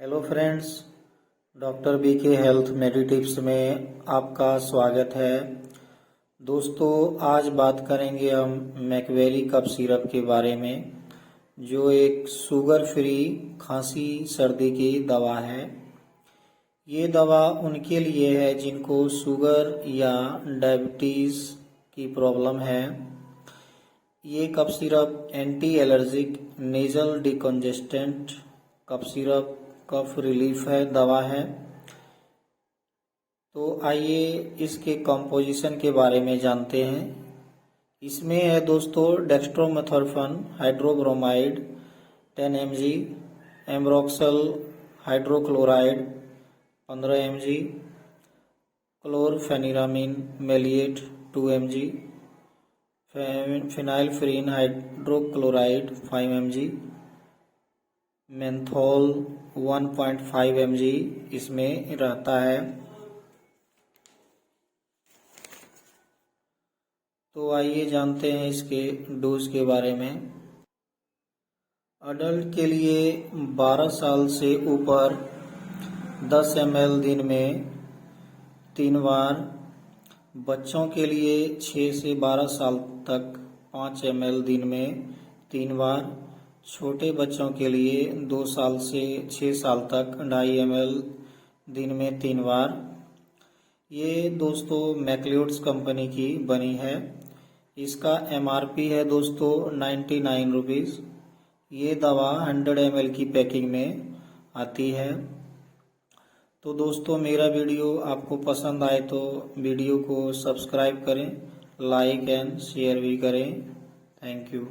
Hello friends, doctor B के health मेडिटिप्स में आपका स्वागत है। दोस्तों, आज बात करेंगे हम मैकबेरी कफ सिरप के बारे में, जो एक शुगर फ्री खांसी सर्दी की दवा है। ये दवा उनके लिए है जिनको शुगर या डायबिटीज़ की प्रॉब्लम है। ये cough syrup anti allergic nasal decongestant cough syrup cough relief है दवा है। तो आइए इसके कंपोजिशन के बारे में जानते हैं। इसमें है दोस्तों dextromethorphan hydrobromide 10 mg, ambroxol hydrochloride 15 mg, chlorpheniramine maleate 2 mg, phenylephrine hydrochloride 5 mg, menthol 1.5 mg इसमें रहता है। तो आइए जानते हैं इसके डोज के बारे में। अडल्ट के लिए 12 साल से ऊपर 10 ml दिन में 3 बार, बच्चों के लिए 6 से 12 साल तक 5 ml दिन में 3 बार, छोटे बच्चों के लिए 2 साल से 6 साल तक 2.5 ml दिन में 3 बार। ये दोस्तों मैक्लियोड्स कंपनी की बनी है। इसका MRP है दोस्तों 99 रुपीज़। ये दवा 100 ml की पैकिंग में आती है। तो दोस्तों, मेरा वीडियो आपको पसंद आए तो वीडियो को सब्सक्राइब करें, लाइक एंड शेयर भी करें। Thank you.